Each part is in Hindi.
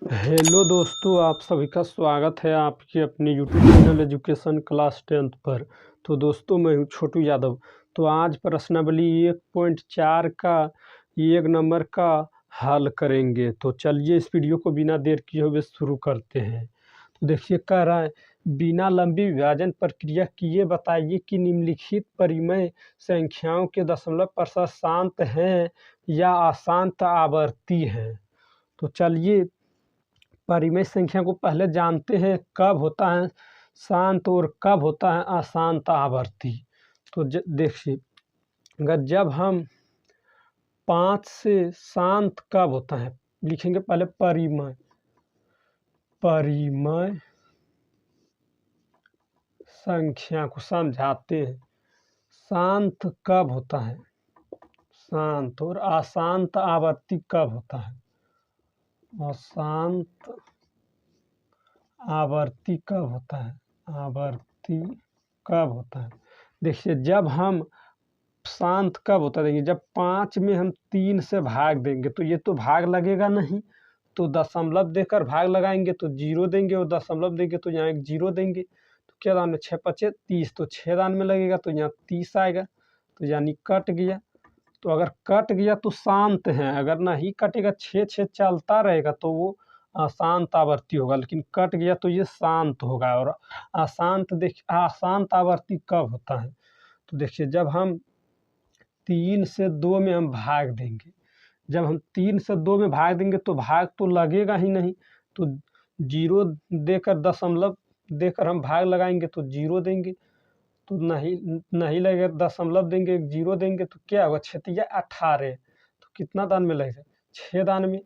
हेलो दोस्तों, आप सभी का स्वागत है आपके अपने YouTube channel education class 10th पर। तो दोस्तों, मैं हूं छोटू यादव। तो आज प्रश्नावली 1.4 का 1 नंबर का हल करेंगे। तो चलिए इस वीडियो को बिना देर किए हुए शुरू करते हैं। तो देखिए, कह रहा है बिना लंबी विभाजन प्रक्रिया किए बताइए कि निम्नलिखित परिमेय संख्याओं के दशमलव प्रतिशत शांत हैं या अशांत आवर्ती हैं। तो चलिए परिमेय संख्या को पहले जानते हैं, कब होता है शांत और कब होता है अशांत आवर्ती। तो देखिए, अगर जब हम 5 से शांत कब होता है, लिखेंगे पहले परिमेय संख्या को समझाते हैं। शांत कब होता है शांत, और अशांत आवर्ती कब होता है अशांत आवर्ती कब होता है आवर्ती कब होता है। देखिए, जब हम शांत कब होता है, देखिए जब 5 में हम 3 से भाग देंगे तो ये तो भाग लगेगा नहीं, तो दशमलव देकर भाग लगाएंगे तो 0 देंगे, और दशमलव देंगे तो यहाँ एक 0 देंगे। तो क्या दान में 6 पचे 30, तो 6 दान में लगेगा तो यहाँ 30 आएगा, तो यानी कट गया। तो अगर कट गया तो शांत है, अगर नहीं कटेगा 6 चलता रहेगा तो वो अशांत आवर्ती होगा, लेकिन कट गया तो ये शांत होगा। और अशांत आवर्ती कब होता है, तो देखिए जब हम 3 से 2 में हम भाग देंगे, जब हम 3 से 2 में भाग देंगे तो भाग तो लगेगा ही नहीं, तो 0 देकर दशमलव देकर हम भाग लगाएंगे तो 0 देंगे, तो नहीं लगेगा, दशमलव देंगे 0 देंगे, तो क्या होगा 6 तिया 18, तो कितना दान में लगेगा 6 दान में,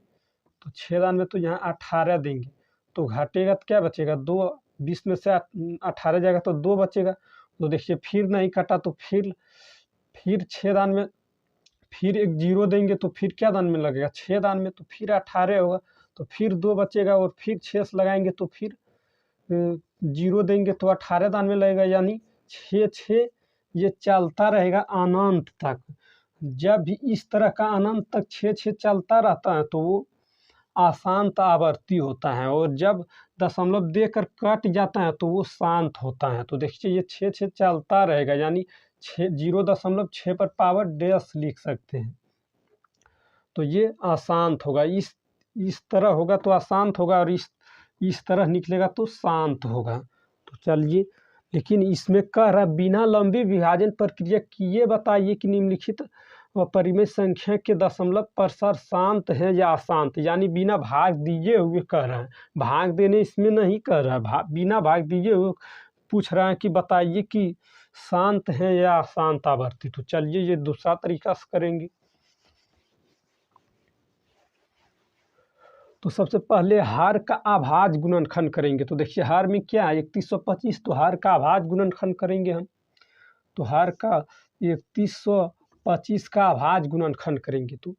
तो 6 दान में तो यहाँ 18 देंगे, तो घटेगा तो क्या बचेगा 2, 20 में से 18 जाएगा तो 2 बचेगा। तो देखिए फिर नहीं कटा, तो फिर 6 दान में फिर एक 0 देंगे तो फिर क्या दान में लगेगा 6 दान में, तो फिर 18 होगा, तो फिर 2 बचेगा, और फिर 6 से लगाएंगे तो फिर 0 देंगे तो 18 दान में लगेगा, यानी 6 ये चलता रहेगा अनंत तक। जब भी इस तरह का अनंत तक 6 चलता रहता है तो वो अशांत आवर्ती होता है, और जब दशमलव देकर कट जाता है तो वो शांत होता है। तो देखिए ये 6 चलता रहेगा, यानी 0.6 पर पावर डैश लिख सकते हैं, तो ये अशांत होगा। इस तरह होगा तो अशांत होगा, और इस तरह निकलेगा तो शांत होगा। तो चलिए, लेकिन इसमें कह रहा बिना लंबी विभाजन प्रक्रिया किए बताइए कि निम्नलिखित परिमेय संख्या के दशमलव प्रतिशत शांत है या अशांत, यानी बिना भाग दिए हुए कह रहा है, भाग देने इसमें नहीं कह रहा है, बिना भाग दिए हुए पूछ रहा है कि बताइए कि शांत है या अशांत आवर्ती। तो चलिए ये दूसरा तरीका से करेंगे। तो सबसे पहले हर का अभाज्य गुणनखंड करेंगे। तो देखिए हर में क्या है 3125, तो हर का अभाज्य गुणनखंड करेंगे हम। तो हर का 3125 का अभाज्य गुणनखंड करेंगे, तो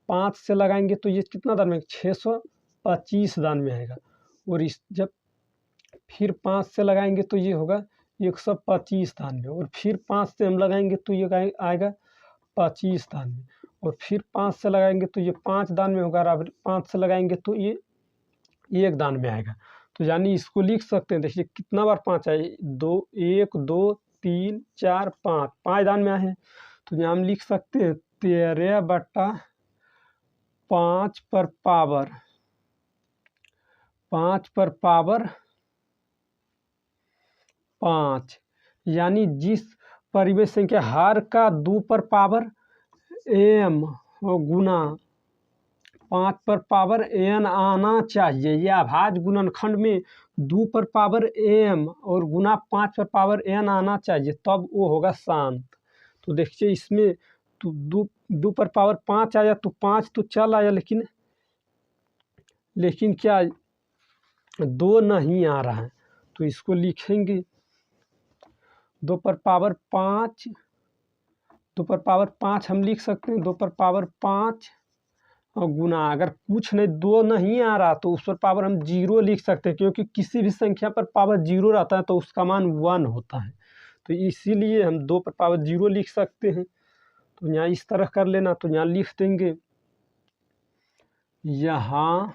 5 से लगाएंगे तो ये कितना दान में 625 दान में आएगा, और इस जब फिर 5 से लगाएंगे तो ये होगा 125 दान में, और फिर 5 से हम लगाएंगे तो ये आएगा 25 दान में, और फिर 5 से लगाएंगे तो ये 5 दान में होगा, और 5 से लगाएंगे तो ये 1 दान में आएगा। तो यानी इसको लिख सकते हैं, देखिए कितना बार 5 आए, 2 1 2 3 4 5, 5 दान में आए हैं। तो यहाँ हम लिख सकते हैं 13/5 पर पावर 5, यानी जिस परिमेय संख्या हर का 2 पर पावर m गुना 5 पर पावर n आना चाहिए, या अभाज्य गुणनखंड में 2 पर पावर m और गुना 5 पर पावर n आना चाहिए, तब वो होगा शांत। तो देखिए इसमें तो 2 पर पावर 5 आया, तो 5 तो चल आया, लेकिन क्या 2 नहीं आ रहा है, तो इसको लिखेंगे 2 पर पावर 5 हम लिख सकते हैं, 2 पर पावर 5 और गुना, अगर कुछ नहीं 2 नहीं आ रहा तो उस पर पावर हम 0 लिख सकते हैं, क्योंकि किसी भी संख्या पर पावर 0 रहता है तो उसका मान 1 होता है, तो इसीलिए हम 2 पर पावर 0 लिख सकते हैं। तो यहाँ इस तरह कर लेना, तो यहाँ लिख देंगे यहाँ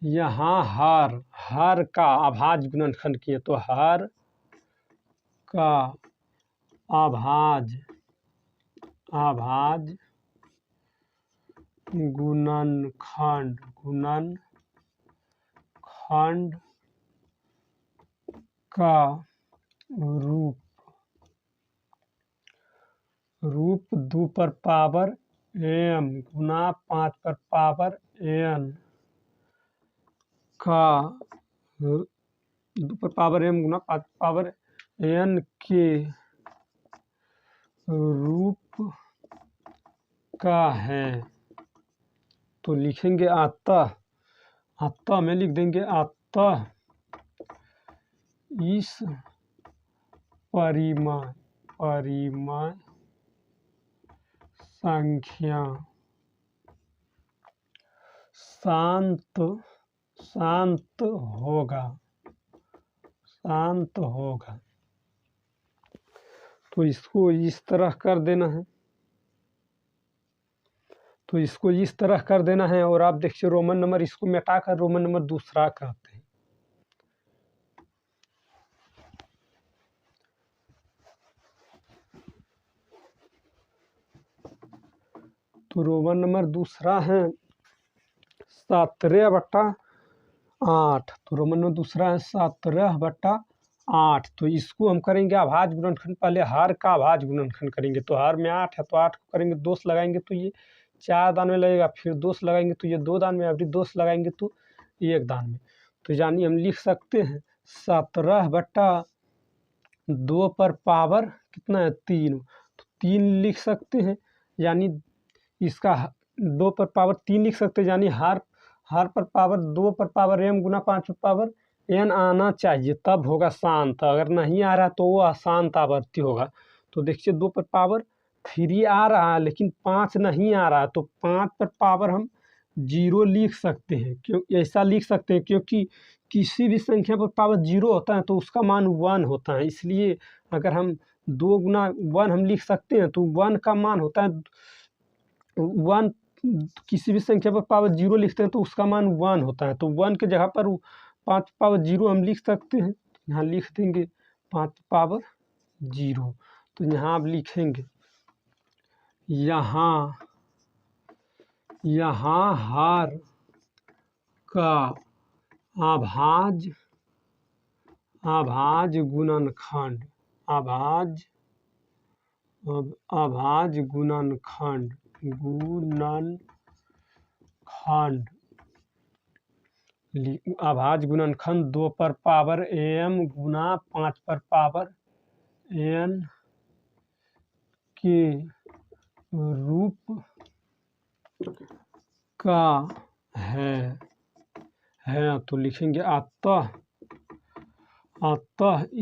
यहाँ हर का अभाज्य गुणनखंड किए तो हर का अभाज्य गुणनखंड का रूप 2 पर पावर m गुना 5 पर पावर n का 2 पर पावर m गुना 5 पर पावर n के रूप का है। तो लिखेंगे अतः में लिख देंगे अतः इस परिमेय संख्या शांत होगा। तो इसको इस तरह कर देना है। और आप देखिए रोमन नंबर इसको मिटाकर रोमन नंबर दूसरा करते हैं। तो रोमन नंबर दूसरा है 17/8। तो रोमन नंबर दूसरा है 17/8। तो इसको हम करेंगे अभाज्य गुणनखंड। पहले हर का अभाज्य गुणनखंड करेंगे। तो हर में 8 है तो 8 को करेंगे 2 लगाएंगे तो ये 4 दान में लगेगा, फिर 2 लगाएंगे तो ये 2 दान में, अभी 2 लगाएंगे तो 1 दान में। तो यानी हम लिख सकते हैं 17/2 पर पावर कितना है 3। तो 3 लिख सकते हैं, यानी इसका 2 पर पावर 3 लिख सकते हैं, यानी हर पर पावर 2 पर पावर m गुना 5 पर पावर n आना चाहिए, तब होगा शांत। अगर नहीं आ रहा तो वो अशांत आवर्ती होगा। तो देखिए 2 पर पावर 3 आ रहा है लेकिन 5 नहीं आ रहा है, तो 5 पर पावर हम 0 लिख सकते हैं। क्यों ऐसा लिख सकते हैं? क्योंकि किसी भी संख्या पर पावर 0 होता है तो उसका मान 1 होता है। इसलिए अगर हम 2 गुना 1 हम लिख सकते हैं तो 1 का मान होता है 1। किसी भी संख्या पर पावर 0 लिखते हैं तो उसका मान 1 होता है। तो 1 के जगह पर 5 पावर 0 हम लिख सकते हैं। यहाँ लिख देंगे 5 पावर 0। तो यहाँ आप लिखेंगे यहाँ हर का अभाज्य गुणनखंड अभाज्य गुणनखंड अभाज्य गुणनखंड 2 पर पावर m गुना 5 पर पावर n के रूप का है। तो लिखेंगे अतः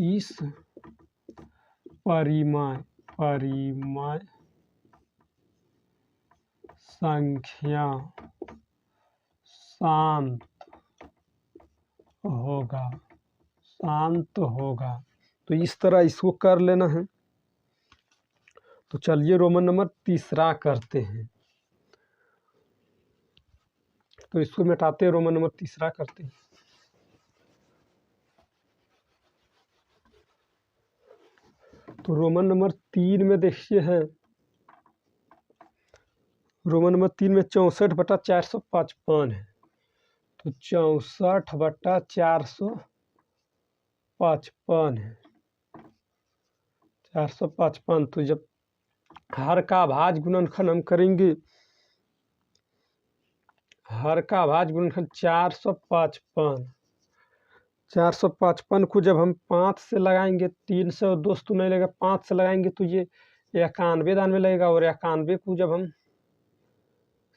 इस परिमेय संख्या शांत होगा। तो इस तरह इसको कर लेना है। तो चलिए रोमन नंबर तीसरा करते हैं। तो इसको मिटाते हैं, रोमन नंबर तीसरा करते हैं। तो रोमन नंबर 3 में देखिए है, रोमन नंबर 3 में 64/455 है। तो 64/455 है 455। तो जब हर का अभाज्य गुणनखंड हम करेंगे, हर का अभाज्य गुणनखंड 455 को जब हम 5 से लगाएंगे, 3 से और 2 तो नहीं लगेगा, 5 से लगाएंगे तो ये 91 दान में लगेगा। और 91 को जब हम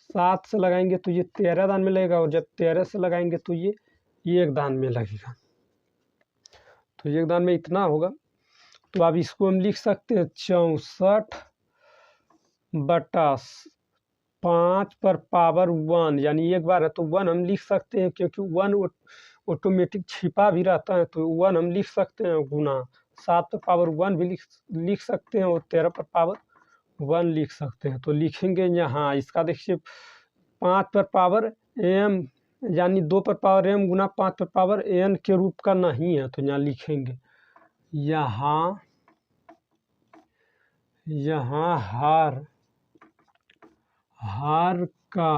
7 से लगाएंगे तो ये 13 दान में लगेगा। और जब 13 से लगाएंगे तो ये 1 दान में लगेगा। तो 1 दान में इतना होगा। तो अब इसको हम लिख सकते हैं 64/5 पर पावर 1, यानी 1 बार है तो 1 हम लिख सकते हैं, क्योंकि 1 ऑटोमेटिक छिपा भी रहता है। तो 1 हम लिख सकते हैं गुना 7 पर पावर 1 भी लिख सकते हैं, और 13 पर पावर 1 लिख सकते हैं। तो लिखेंगे यहाँ, इसका देखिए 5 पर पावर m यानी 2 पर पावर m गुना 5 पर पावर n के रूप का नहीं है। तो यहाँ लिखेंगे यहाँ हर का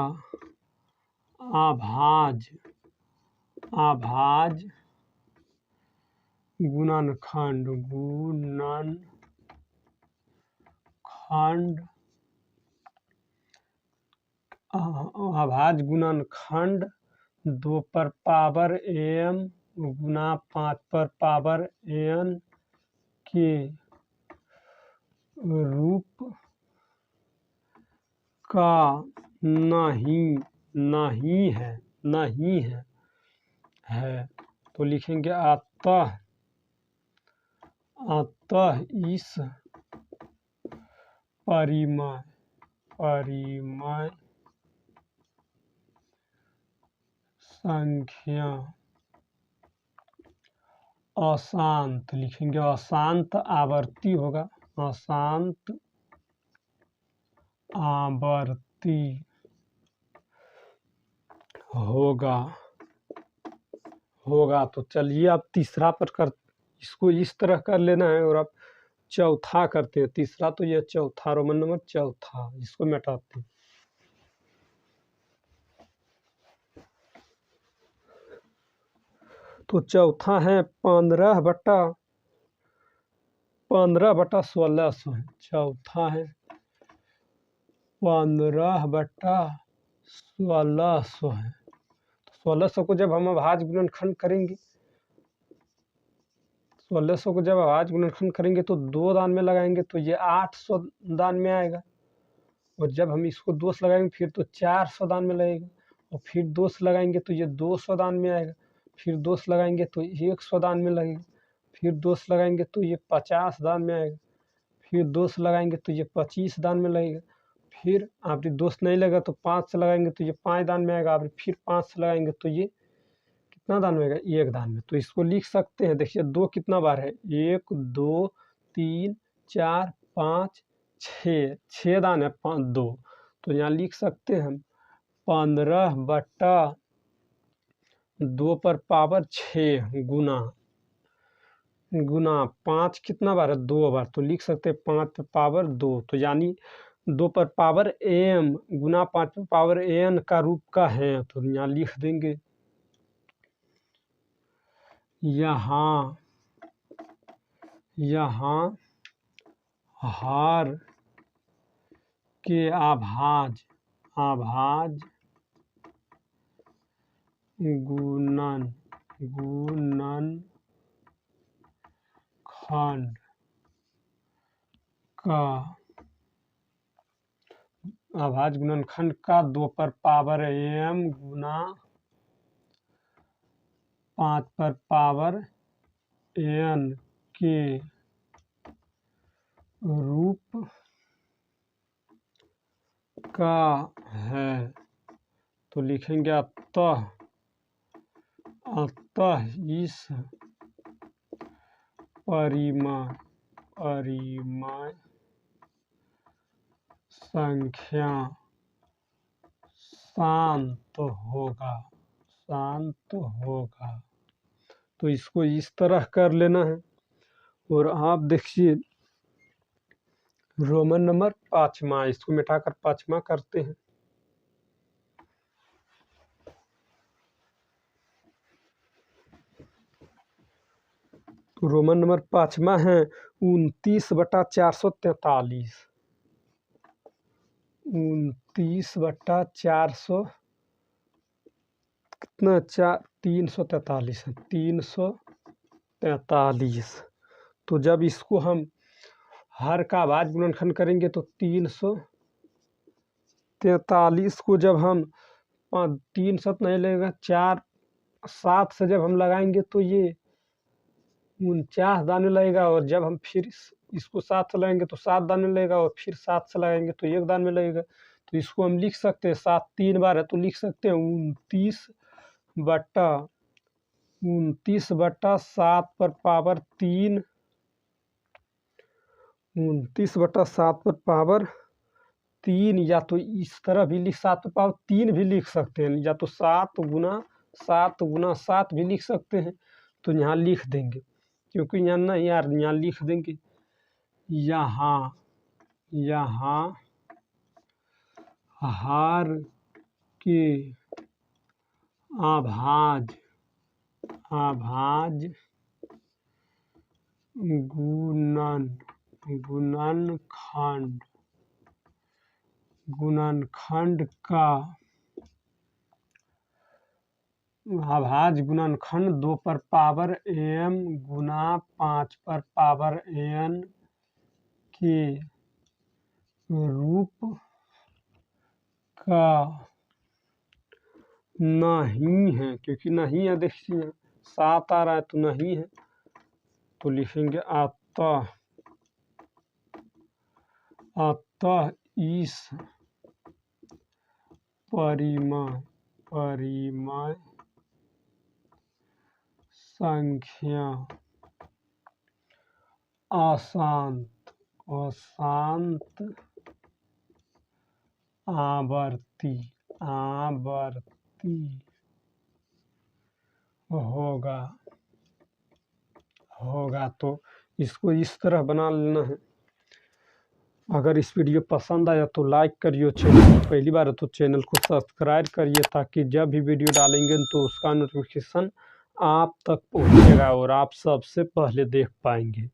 आभाज गुणनखंड आभाज गुणनखंड 2 पर पावर m गुना 5 पर पावर n के रूप का नहीं है। तो लिखेंगे अतः इस परिमेय संख्या अशांत, लिखेंगे अशांत आवर्ती होगा, अशांत आवर्ती होगा। तो चलिए अब तीसरा पर इसको इस तरह कर लेना है और अब चौथा करते हैं। तीसरा तो यह चौथा, रोमन नंबर चौथा, इसको मिटाते हैं। तो चौथा है 15/1600 है। चौथा है 15/1600 है। तो 1600 को जब हम अभाज्य गुणनखंड करेंगे, 1600 को जब अभाज्य गुणनखंड करेंगे तो 2 दान में लगाएंगे तो ये 800 दान में आएगा। और जब हम इसको 2 से लगाएंगे फिर तो 400 दान में लगेगा। और फिर 2 से लगाएंगे तो ये 200 दान में आएगा। फिर 2 से लगाएंगे तो 100 दान में लगेगा। फिर 2 से लगाएंगे तो ये 50 दान में आएगा। फिर 2 से लगाएंगे तो ये 25 दान में लगेगा। फिर आप 2 से नहीं लगा तो 5 से लगाएंगे तो ये 5 दान में आएगा। आप फिर 5 से लगाएंगे तो ये कितना दान में आएगा? 1 दान में। तो इसको लिख सकते हैं, देखिए 2 कितना बार है? 1 2 3 4 5 6 दान है 2। तो यहाँ लिख सकते हैं हम 15/2 पर पावर 6 गुना 5 कितना बार है? 2 बार। तो लिख सकते हैं 5 पर पावर 2। तो यानी 2 पर पावर m गुना 5 पर पावर n का रूप का है। तो यहाँ लिख देंगे यहाँ हर के आभाज गुणनखंड आभाज्य गुणनखंड का 2 पर पावर m गुना 5 पर पावर n के रूप का है। तो लिखेंगे अतः इस परिमेय संख्या शांत होगा। तो इसको इस तरह कर लेना है। और आप देखिए रोमन नंबर 5वां, इसको मिटाकर 5वां करते हैं। तो रोमन नंबर 5वां है 29/443। 29/400 कितना? 343 है, 343। तो जब इसको हम हर का अभाज्य गुणनखंड करेंगे तो 343 को जब हम 3 7 नहीं लगेगा, 4 7 से जब हम लगाएंगे तो ये 49 दाने लगेगा। और जब हम फिर इसको 7 से लगाएंगे तो 7 दाने लगेगा। और फिर 7 से लगाएंगे तो 1 दान में लगेगा। तो इसको हम लिख सकते हैं, 7 3 बार है तो लिख सकते हैं 29/7 पर पावर 3, 29/7 पर पावर 3 या तो इस तरह भी लिख 7 भी लिख सकते हैं, या तो 7 भी लिख सकते हैं। तो यहाँ लिख देंगे, क्योंकि यहाँ ना यार यहाँ लिख देंगे यहाँ हार के अभाज्य गुणनखंड का अभाज्य गुणनखंड 2 पर पावर m गुना 5 पर पावर n के रूप का नहीं है, क्योंकि नहीं है, देखिए 7 आ रहा है तो नहीं है, तो लिखेंगे अतः इस परिमेय संख्या अशांत आवर्ती होगा। तो इसको इस तरह बना लेना है। अगर इस वीडियो पसंद आया तो लाइक करिए, चैनल पहली बार है तो चैनल को सब्सक्राइब करिए, ताकि जब भी वीडियो डालेंगे तो उसका नोटिफिकेशन आप तक पहुंचेगा और आप सबसे पहले देख पाएंगे।